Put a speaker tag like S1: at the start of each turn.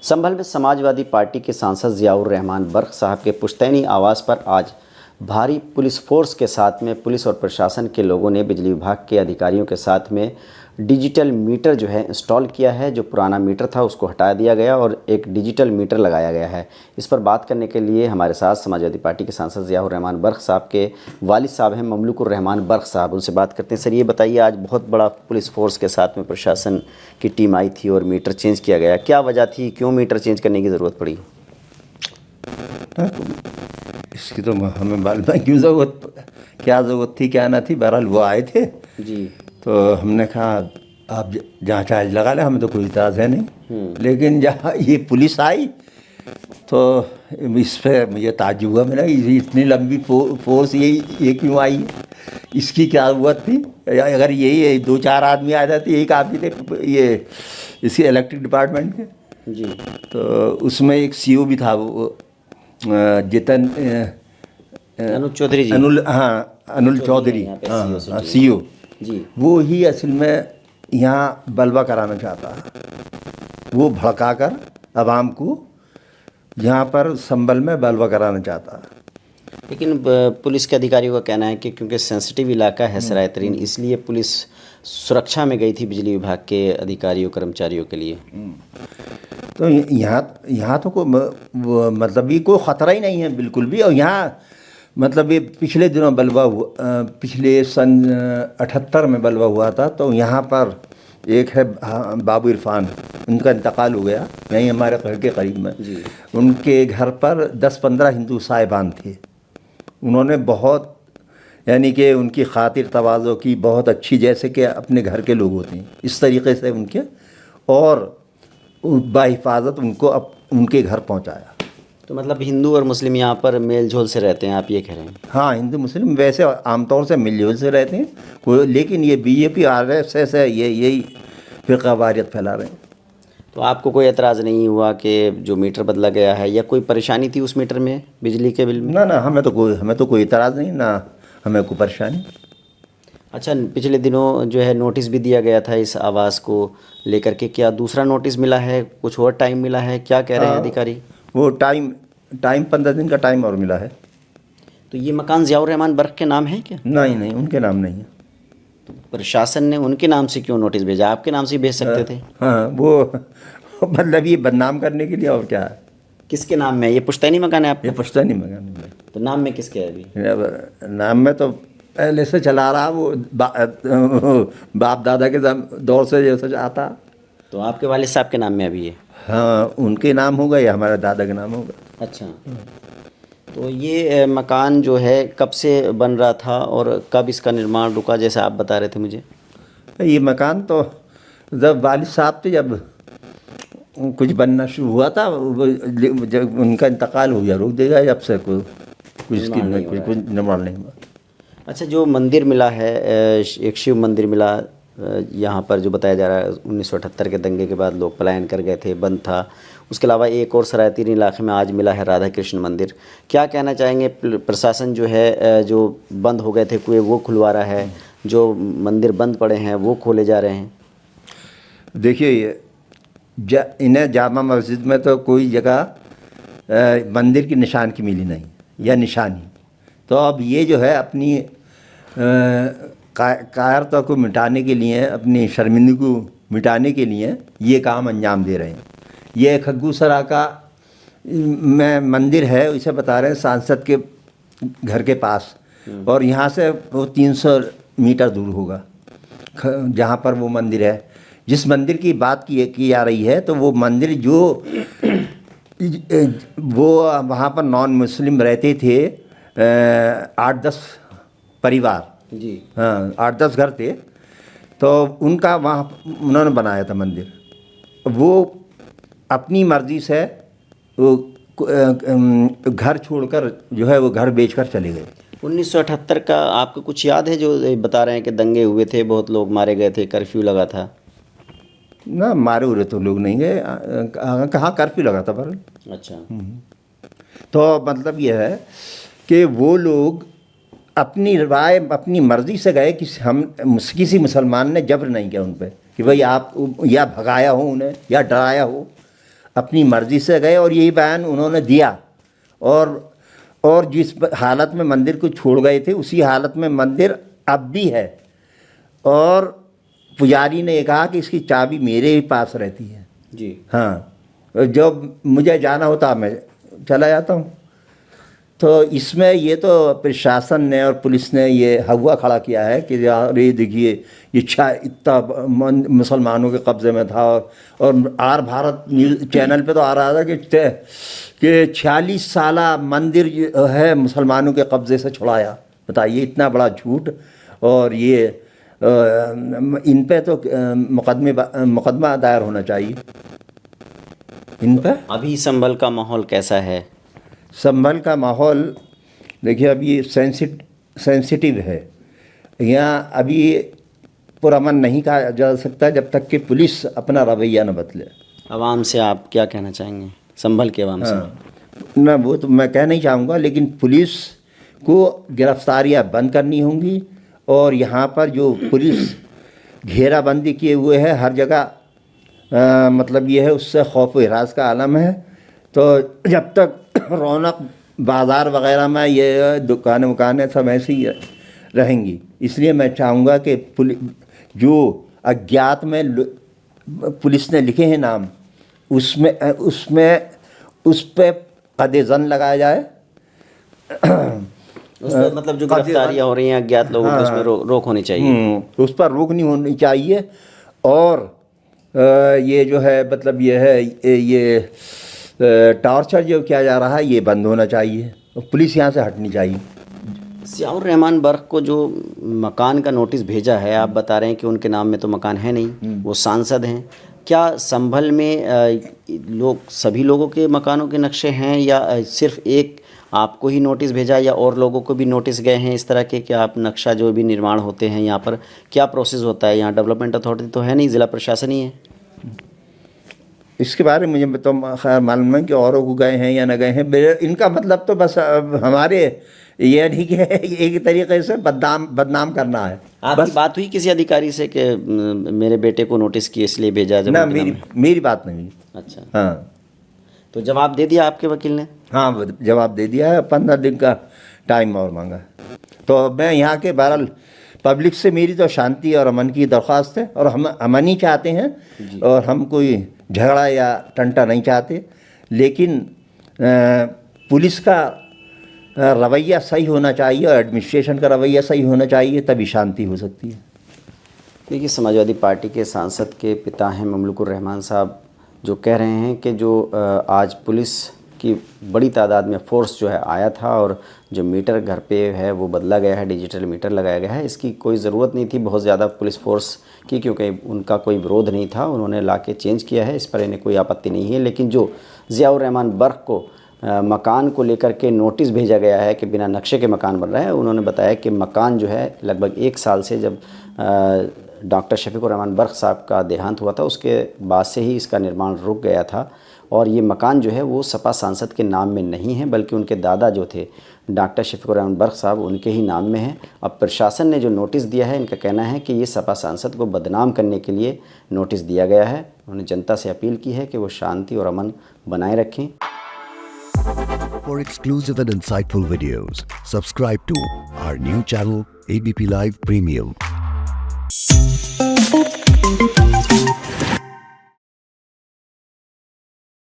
S1: संभल में समाजवादी पार्टी के सांसद ज़ियाउर रहमान बर्क साहब के पुश्तैनी आवास पर आज भारी पुलिस फोर्स के साथ में पुलिस और प्रशासन के लोगों ने बिजली विभाग के अधिकारियों के साथ में डिजिटल मीटर जो है इंस्टॉल किया है। जो पुराना मीटर था उसको हटा दिया गया और एक डिजिटल मीटर लगाया गया है। इस पर बात करने के लिए हमारे साथ समाजवादी पार्टी के सांसद ज़ियाउर रहमान बर्क साहब के वालिद साहब हैं, ममलुकुर रहमान बर्क साहब। उनसे बात करते हैं। सर, ये बताइए, आज बहुत बड़ा पुलिस फोर्स के साथ में प्रशासन की टीम आई थी और मीटर चेंज किया गया, क्या वजह थी, क्यों मीटर चेंज करने की ज़रूरत पड़ी?
S2: इसकी तो हमें मालूम है क्यों क्या ज़रूरत थी, क्या ना थी। बहरहाल वो आए थे
S1: जी,
S2: तो हमने कहा आप जहाँ चार्ज लगा लें, हमें तो कोई इतराज़ है नहीं। लेकिन जहाँ ये पुलिस आई तो इस पर मुझे ताज्जुब हुआ। मैंने इतनी लंबी फोर्स ये क्यों आई है, इसकी क्या ज़रूरत थी? अगर यही 2-4 आदमी आ जाते यही काफ़ी थे। ये इसी इलेक्ट्रिक डिपार्टमेंट के
S1: जी,
S2: तो उसमें एक सीओ भी था, वो जितन
S1: अनुज चौधरी जी।
S2: अनुल चौधरी, हाँ सीओ
S1: जी,
S2: वो ही असल में यहाँ बलवा कराना चाहता है। वो भड़काकर आवाम को यहाँ पर संभल में बलवा कराना चाहता है।
S1: लेकिन पुलिस के अधिकारियों का कहना है कि क्योंकि सेंसिटिव इलाका है सराय तरीन, इसलिए पुलिस सुरक्षा में गई थी बिजली विभाग के अधिकारियों कर्मचारियों के लिए।
S2: तो यहाँ तो मतलब ये कोई ख़तरा ही नहीं है बिल्कुल भी। और यहाँ मतलब ये पिछले दिनों बलवा हुआ, पिछले सन 78 में बलवा हुआ था। तो यहाँ पर एक है बाबू इरफान, उनका इंतकाल हो गया यहीं हमारे घर के करीब में। उनके घर पर 10-15 हिंदू साहिबान थे। उन्होंने बहुत, यानी कि उनकी खातिर तवाज़ो की बहुत अच्छी, जैसे कि अपने घर के लोग होते हैं इस तरीके से उनके, और बाहिफाजत उनको उनके घर पहुंचाया।
S1: तो मतलब हिंदू और मुस्लिम यहाँ पर मेल जोल से रहते हैं, आप ये कह रहे हैं?
S2: हाँ, हिंदू मुस्लिम वैसे आमतौर से मिलजुल से रहते हैं, लेकिन ये बीजेपी RSS है, यही फ़िरक़ा वारियत फैला रहे हैं।
S1: तो आपको कोई एतराज़ नहीं हुआ कि जो मीटर बदला गया है, या कोई परेशानी थी उस मीटर में, बिजली के बिल में?
S2: ना, हमें तो कोई एतराज़ नहीं, ना हमें कोई परेशानी।
S1: अच्छा, पिछले दिनों जो है नोटिस भी दिया गया था इस आवास को लेकर के, क्या दूसरा नोटिस मिला है, कुछ और टाइम मिला है, क्या कह रहे हैं अधिकारी?
S2: वो टाइम 15 दिन का टाइम और मिला है।
S1: तो ये मकान ज़ियाउर रहमान बर्क के नाम है क्या?
S2: नहीं, उनके नाम नहीं है।
S1: तो प्रशासन ने उनके नाम से क्यों नोटिस भेजा? आपके नाम से ही भेज सकते थे।
S2: हाँ, वो मतलब ये बदनाम करने के लिए, और क्या है।
S1: किसके नाम में? ये पुश्तैनी मकान है आपका?
S2: ये पुश्तैनी मकान है।
S1: तो नाम में किसके है अभी?
S2: नाम में तो पहले से चला रहा, वो बाप दादा के दौर से जैसे आता।
S1: तो आपके वालिद साहब के नाम में अभी है?
S2: हाँ, उनके नाम होगा या हमारे दादा के नाम होगा।
S1: अच्छा, तो ये मकान जो है कब से बन रहा था और कब इसका निर्माण रुका, जैसे आप बता रहे थे मुझे?
S2: ये मकान तो जब वालिद साहब थे, जब कुछ बनना शुरू हुआ था, जब उनका इंतकाल हो गया, रोक देगा, जब से कुछ निर्माण नहीं हुआ।
S1: अच्छा, जो मंदिर मिला है, एक शिव मंदिर मिला यहाँ पर, जो बताया जा रहा है 1978 के दंगे के बाद लोग पलायन कर गए थे, बंद था। उसके अलावा एक और सराय तीन इलाके में आज मिला है राधा कृष्ण मंदिर। क्या कहना चाहेंगे? प्रशासन जो है, जो बंद हो गए थे कुएं वो खुलवा रहा है, जो मंदिर बंद पड़े हैं वो खोले जा रहे हैं।
S2: देखिए, इन्हें जामा मस्जिद में तो कोई जगह मंदिर की निशान की मिली नहीं, या निशानी। तो अब ये जो है अपनी कायरता को मिटाने के लिए, अपनी शर्मिंदगी को मिटाने के लिए ये काम अंजाम दे रहे हैं। ये खग्गूसरा का में मंदिर है, इसे बता रहे हैं, सांसद के घर के पास, और यहाँ से वो 300 मीटर दूर होगा जहाँ पर वो मंदिर है। जिस मंदिर की बात की जा रही है, तो वो मंदिर जो वो वहाँ पर नॉन मुस्लिम रहते थे, 8-10 परिवार
S1: जी,
S2: हाँ 8-10 घर थे, तो उनका वहाँ उन्होंने बनाया था मंदिर। वो अपनी मर्ज़ी से वो घर छोड़कर जो है वो घर बेचकर चले गए।
S1: 1978 का आपको कुछ याद है? जो बता रहे हैं कि दंगे हुए थे, बहुत लोग मारे गए थे, कर्फ्यू लगा था।
S2: ना, मारे हुए तो लोग नहीं गए, कहाँ कर्फ्यू लगा था पर।
S1: अच्छा,
S2: तो मतलब यह है कि वो लोग अपनी राय, अपनी मर्ज़ी से गए, कि हम किसी मुसलमान ने जबर नहीं किया उन पर कि भाई आप या भगाया हो उन्हें या डराया हो। अपनी मर्ज़ी से गए और यही बयान उन्होंने दिया। और जिस हालत में मंदिर को छोड़ गए थे उसी हालत में मंदिर अब भी है। और पुजारी ने कहा कि इसकी चाबी मेरे ही पास रहती है
S1: जी।
S2: हाँ, जब मुझे जाना होता मैं चला जाता हूँ। तो इसमें ये तो प्रशासन ने और पुलिस ने ये हवा खड़ा किया है कि यार ये देखिए ये इतना मुसलमानों के कब्ज़े में था। और आर भारत न्यूज़ चैनल पे तो आ रहा था कि 46 साला मंदिर है मुसलमानों के कब्ज़े से छुड़ाया। बताइए इतना बड़ा झूठ। और ये इन पे तो मुकदमा दायर होना चाहिए इन पे।
S1: अभी संभल का माहौल कैसा है?
S2: संभल का माहौल देखिए अभी सेंसिटिव है। यहाँ अभी पुरअमन नहीं कहा जा सकता जब तक कि पुलिस अपना रवैया न बदले।
S1: आवाम से आप क्या कहना चाहेंगे, संभल के आवाम से?
S2: ना वो तो मैं कह नहीं चाहूँगा, लेकिन पुलिस को गिरफ्तारियाँ बंद करनी होंगी। और यहाँ पर जो पुलिस घेराबंदी किए हुए है हर जगह, मतलब ये है उससे खौफ व हिरास का आलम है। तो जब तक रौनक बाज़ार वग़ैरह में ये दुकानें सब ऐसी ही रहेंगी। इसलिए मैं चाहूँगा कि जो अज्ञात में पुलिस ने लिखे हैं नाम उस पे कद-ए-ज़न लगाया जाए।
S1: उसमें मतलब जो गिरफ्तारियाँ हो रही हैं अज्ञात लोगों की उसमें रोक होनी चाहिए।
S2: उस पर रोक नहीं होनी चाहिए। और ये जो है मतलब ये है ये टॉर्चर जो किया जा रहा है ये बंद होना चाहिए। पुलिस यहाँ से हटनी चाहिए।
S1: ज़ियाउर रहमान बर्क को जो मकान का नोटिस भेजा है, आप बता रहे हैं कि उनके नाम में तो मकान है नहीं, वो सांसद हैं। क्या संभल में सभी लोगों के मकानों के नक्शे हैं या सिर्फ एक आपको ही नोटिस भेजा या और लोगों को भी नोटिस गए हैं इस तरह के कि आप नक्शा जो भी निर्माण होते हैं यहाँ पर क्या प्रोसेस होता है? यहाँ डेवलपमेंट अथॉरिटी तो है नहीं, ज़िला प्रशासन ही है।
S2: इसके बारे में मुझे तो खैर मालूम है कि औरों को गए हैं या न गए हैं। इनका मतलब तो बस हमारे ये ठीक है, एक तरीके से बदनाम करना है।
S1: आपकी बात हुई किसी अधिकारी से कि मेरे बेटे को नोटिस किए इसलिए भेजा? जब
S2: ना मेरी बात नहीं हुई।
S1: अच्छा
S2: हाँ,
S1: तो जवाब दे दिया आपके वकील ने?
S2: हाँ जवाब दे दिया है। 15 दिन का टाइम और मांगा। तो मैं यहाँ के बहरहाल पब्लिक से मेरी तो शांति और अमन की दरख्वास्त है और हम अमन ही चाहते हैं और हम कोई झगड़ा या टंटा नहीं चाहते। लेकिन पुलिस का रवैया सही होना चाहिए और एडमिनिस्ट्रेशन का रवैया सही होना चाहिए, तभी शांति हो सकती है।
S1: देखिए, समाजवादी पार्टी के सांसद के पिता हैं ममलुकुर रहमान साहब, जो कह रहे हैं कि जो आज पुलिस की बड़ी तादाद में फोर्स जो है आया था और जो मीटर घर पे है वो बदला गया है, डिजिटल मीटर लगाया गया है, इसकी कोई ज़रूरत नहीं थी बहुत ज़्यादा पुलिस फोर्स की, क्योंकि उनका कोई विरोध नहीं था, उन्होंने ला के चेंज किया है, इस पर इन्हें कोई आपत्ति नहीं है। लेकिन जो ज़ियाउर रहमान बर्क को मकान को लेकर के नोटिस भेजा गया है कि बिना नक्शे के मकान बन रहा है, उन्होंने बताया कि मकान जो है लगभग 1 साल से, जब डॉक्टर शफीकुर रहमान बर्क साहब का देहांत हुआ था उसके बाद से ही इसका निर्माण रुक गया था और ये मकान जो है वो सपा सांसद के नाम में नहीं है, बल्कि उनके दादा जो थे डॉक्टर शफीकुर रहमान बर्क साहब, उनके ही नाम में है। अब प्रशासन ने जो नोटिस दिया है, इनका कहना है कि ये सपा सांसद को बदनाम करने के लिए नोटिस दिया गया है। उन्होंने जनता से अपील की है कि वो शांति और अमन बनाए रखें।
S3: For exclusive and insightful videos, subscribe to our new channel ABP Live Premium.